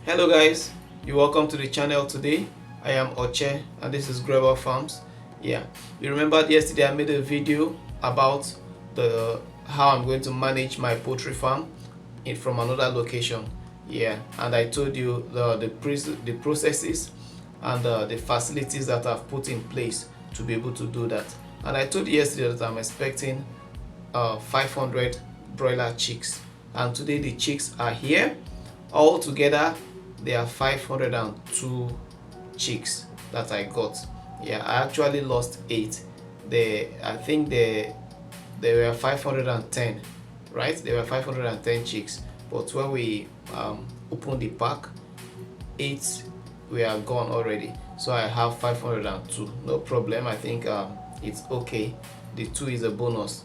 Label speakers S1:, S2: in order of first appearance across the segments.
S1: Hello guys, you're welcome to the channel today. I am Oche and this is Broiler Farms. Yeah, you remember yesterday I made a video about how I'm going to manage my poultry farm from another location. Yeah, and I told you the processes and the facilities that I've put in place to be able to do that. And I told you yesterday that I'm expecting 500 broiler chicks, and today the chicks are here. All together there are 502 chicks that I got. Yeah, I actually lost 8. I think there were 510, right? There were 510 chicks, but when we opened the pack, 8 were gone already. So I have 502. No problem. I think it's okay. The 2 is a bonus,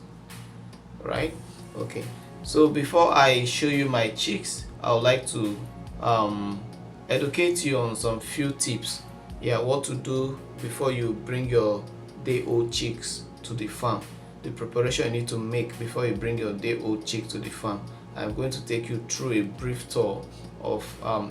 S1: right? Okay. So before I show you my chicks, I would like to educate you on some few tips. Yeah, what to do before you bring your day-old chicks to the farm. The preparation you need to make before you bring your day-old chick to the farm. I'm going to take you through a brief tour of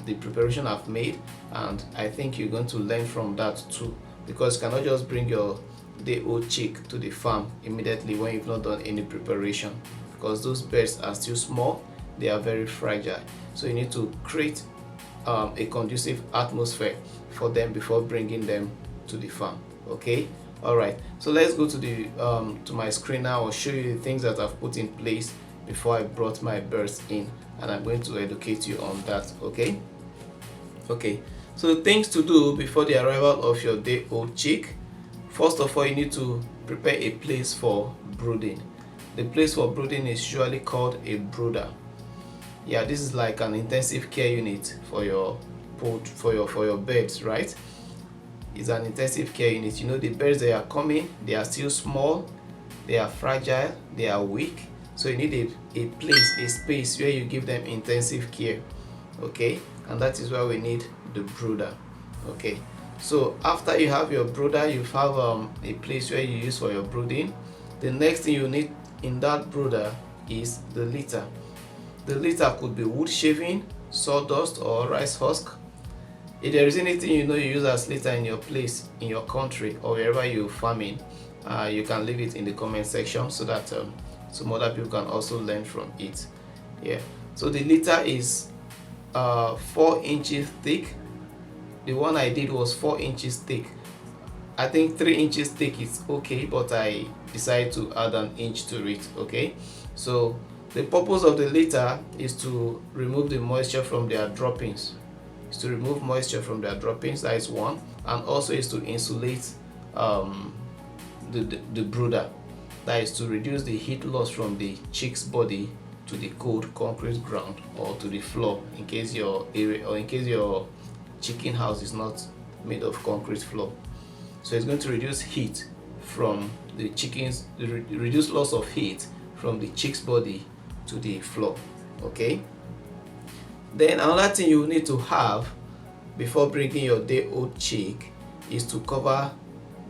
S1: the preparation I've made, and I think you're going to learn from that too, because you cannot just bring your day-old chick to the farm immediately when you've not done any preparation, because those birds are still small, they are very fragile. So you need to create a conducive atmosphere for them before bringing them to the farm. Okay, all right, so let's go to the to my screen now. I'll show you the things that I've put in place before I brought my birds in, and I'm going to educate you on that. Okay, so the things to do before the arrival of your day-old chick. First of all, you need to prepare a place for brooding. The place for brooding is usually called a brooder. Yeah, this is like an intensive care unit for your birds, right? It's an intensive care unit. You know, the birds, they are coming, they are still small, they are fragile, they are weak. So you need a place, a space where you give them intensive care. Okay, and that is why we need the brooder. Okay, so after you have your brooder, you have a place where you use for your brooding. The next thing you need in that brooder is the litter. The litter could be wood shaving, sawdust, or rice husk. If there is anything you use as litter in your place, in your country, or wherever you're farming, you can leave it in the comment section so that some other people can also learn from it. Yeah, so the litter is 4 inches thick. The one I did was 4 inches thick. I think 3 inches thick is okay, but I decided to add an inch to it. Okay, so the purpose of the litter is to remove the moisture from their droppings. It's to remove moisture from their droppings, that is one, and also is to insulate the brooder. That is to reduce the heat loss from the chick's body to the cold concrete ground or to the floor, in case your chicken house is not made of concrete floor. So it's going to reduce heat from the chickens, reduce loss of heat from the chick's body to the floor. Okay, then another thing you need to have before bringing your day-old chick is to cover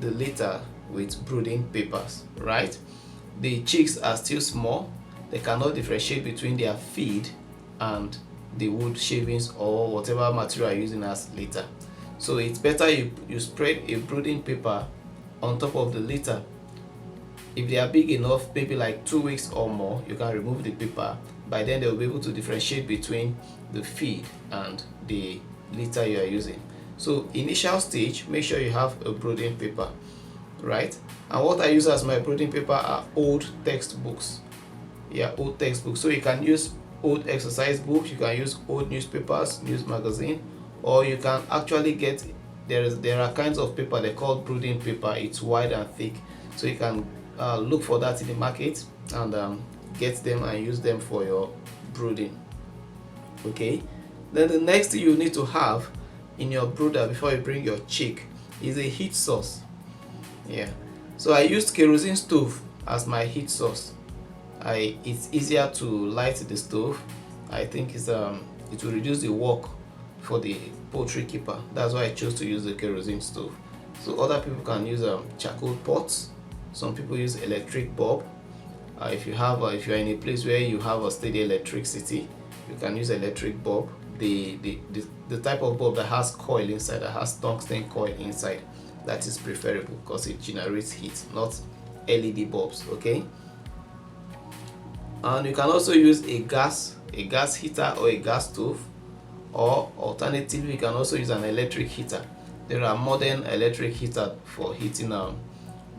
S1: the litter with brooding papers, right? The chicks are still small, they cannot differentiate between their feed and the wood shavings or whatever material you're using as litter. So it's better you spread a brooding paper on top of the litter. If they are big enough, maybe like 2 weeks or more, you can remove the paper. By then they'll be able to differentiate between the feed and the litter you are using. So initial stage, make sure you have a brooding paper, right? And what I use as my brooding paper are old textbooks. Yeah, old textbooks. So you can use old exercise books, you can use old newspapers, news magazine, or you can actually get, there are kinds of paper they call brooding paper. It's wide and thick, so you can look for that in the market and get them and use them for your brooding. Okay, then the next thing you need to have in your brooder before you bring your chick is a heat source. Yeah, so I used kerosene stove as my heat source. It's easier to light the stove. I think it will reduce the work for the poultry keeper. That's why I chose to use the kerosene stove. So other people can use charcoal pots. Some people use electric bulb. If you're in a place where you have a steady electricity, you can use electric bulb. the type of bulb that has coil inside, that has tungsten coil inside. That is preferable because it generates heat, not LED bulbs. Okay, and you can also use a gas heater or a gas stove, or alternatively you can also use an electric heater. There are modern electric heater for heating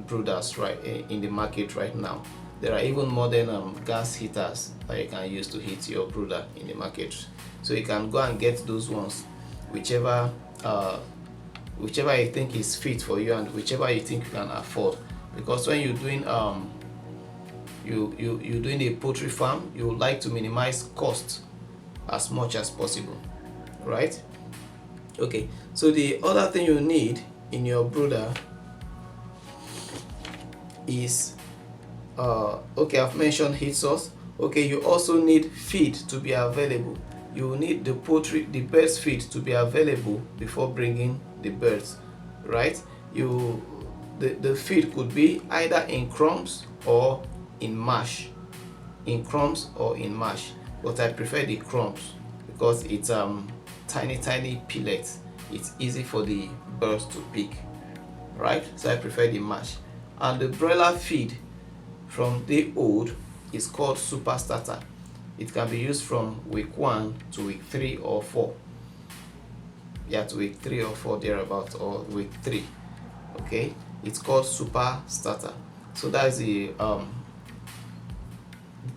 S1: brooders right in the market right now. There are even modern gas heaters that you can use to heat your brooder in the market. So you can go and get those ones, whichever you think is fit for you and whichever you think you can afford. Because when you're doing you're doing a poultry farm, you would like to minimize cost as much as possible, right? Okay, so the other thing you need in your brooder is okay, I've mentioned heat source. Okay, you also need feed to be available. You need the birds feed to be available before bringing the birds, right? The feed could be either in crumbs or in mash, but I prefer the crumbs because it's tiny pellets. It's easy for the birds to pick, right? So I prefer the mash. And the broiler feed from day old is called super starter. It can be used from week 1 to week 3 or 4. Yeah, to week 3 or 4 thereabouts, or week 3. Okay, it's called super starter. So that's the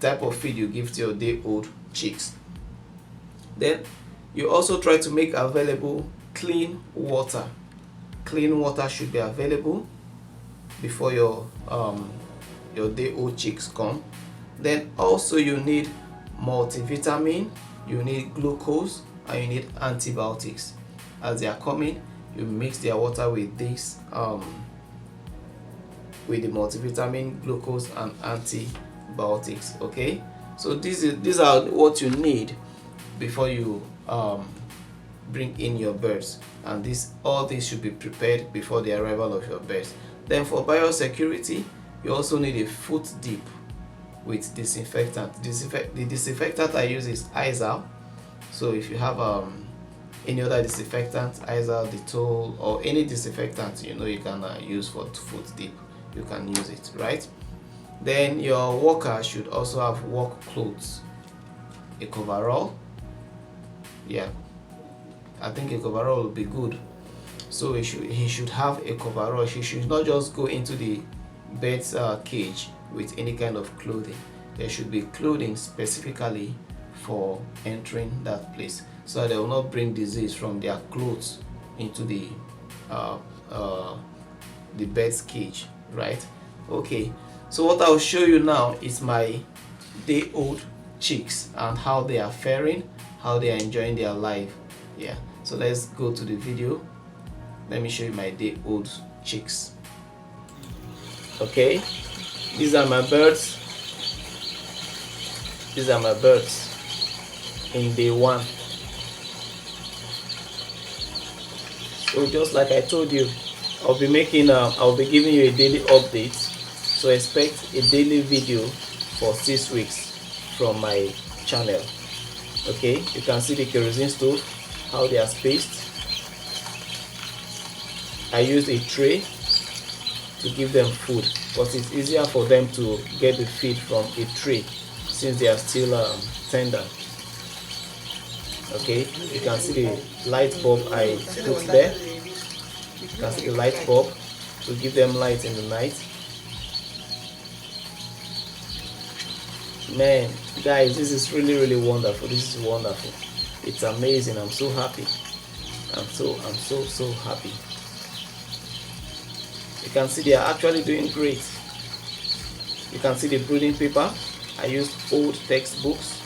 S1: type of feed you give to your day old chicks. Then you also try to make available clean water. Clean water should be available before your day old chicks come. Then also you need multivitamin, you need glucose, and you need antibiotics. As they are coming, you mix their water with this with the multivitamin, glucose, and antibiotics. Okay, so these are what you need before you bring in your birds, and all this should be prepared before the arrival of your birds. Then for biosecurity, you also need a foot dip with disinfectant. The disinfectant I use is Izal. So if you have any other disinfectant, Izal, Dettol, or any disinfectant you can use for foot dip, you can use it, right? Then your worker should also have work clothes, a coverall. Yeah, I think a coverall will be good. So he should have a coverall. He should not just go into the bird's cage with any kind of clothing. There should be clothing specifically for entering that place, so that they will not bring disease from their clothes into the bird's cage, right? Okay, so what I'll show you now is my day old chicks and how they are faring, how they are enjoying their life. Yeah, so let's go to the video. Let me show you my day old chicks. Okay, these are my birds. These are my birds in day 1. So just like I told you, I'll be giving you a daily update. So expect a daily video for 6 weeks from my channel. Okay, you can see the kerosene stove, how they are spaced. I used a tray to give them food, but it's easier for them to get the feed from a tray since they are still tender. Okay, you can see the light bulb I put there. You can see the light bulb to give them light in the night. Man, guys, this is really wonderful. This is wonderful. It's amazing. I'm so happy. I'm so happy. You can see they are actually doing great. You can see the brooding paper. I used old textbooks.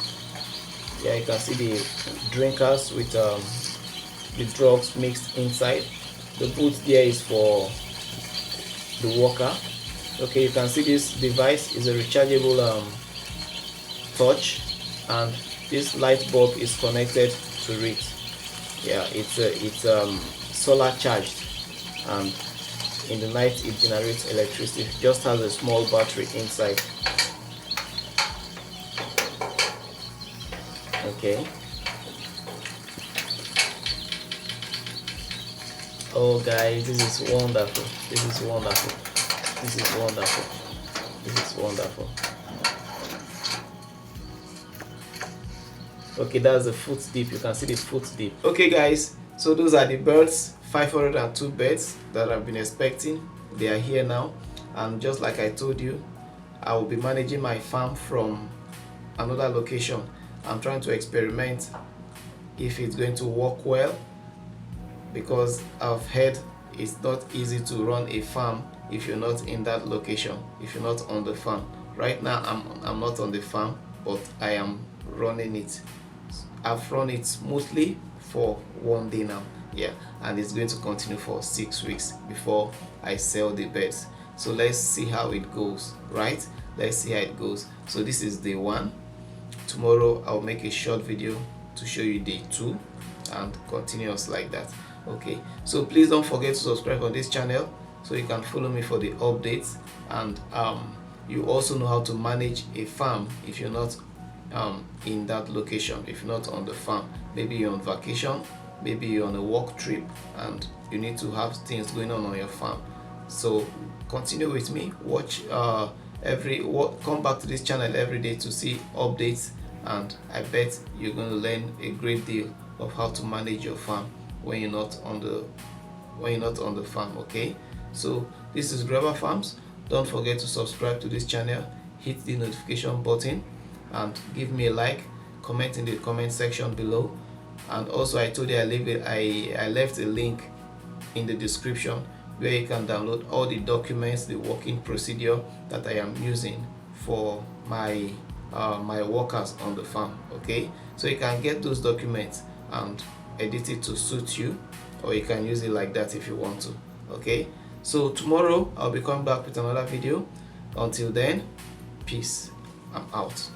S1: Yeah, you can see the drinkers with the drugs mixed inside. The boot there is for the worker. Okay, you can see this device is a rechargeable torch, and this light bulb is connected to it. Yeah, it's solar charged, and in the night it generates electricity. It just has a small battery inside. Okay, Oh guys, this is wonderful. This is wonderful. This is wonderful. This is wonderful. Okay, that's the foot dip. You can see the foot dip. Okay guys, so those are the birds, 502 birds that I've been expecting. They are here now, and just like I told you, I will be managing my farm from another location. I'm trying to experiment if it's going to work well, because I've heard it's not easy to run a farm if you're not in that location, if you're not on the farm. Right now I'm not on the farm, but I am running it. I've run it smoothly for 1 day now, yeah, and it's going to continue for 6 weeks before I sell the birds. So let's see how it goes, right? Let's see how it goes. So this is day 1. Tomorrow I'll make a short video to show you day 2, and continuous like that. Okay, so please don't forget to subscribe on this channel so you can follow me for the updates, and you also know how to manage a farm if you're not in that location, if you're not on the farm. Maybe you're on vacation, maybe you're on a work trip, and you need to have things going on your farm. So continue with me, watch come back to this channel every day to see updates, and I bet you're going to learn a great deal of how to manage your farm when you're not on the farm. Okay, so this is Broiler Farms. Don't forget to subscribe to this channel, hit the notification button, and give me a like, comment in the comment section below. And also I told you I left a link in the description where you can download all the documents, the working procedure that I am using for my my workers on the farm. Okay, so you can get those documents and edit it to suit you, or you can use it like that if you want to. Okay, so tomorrow I'll be coming back with another video. Until then, peace. I'm out.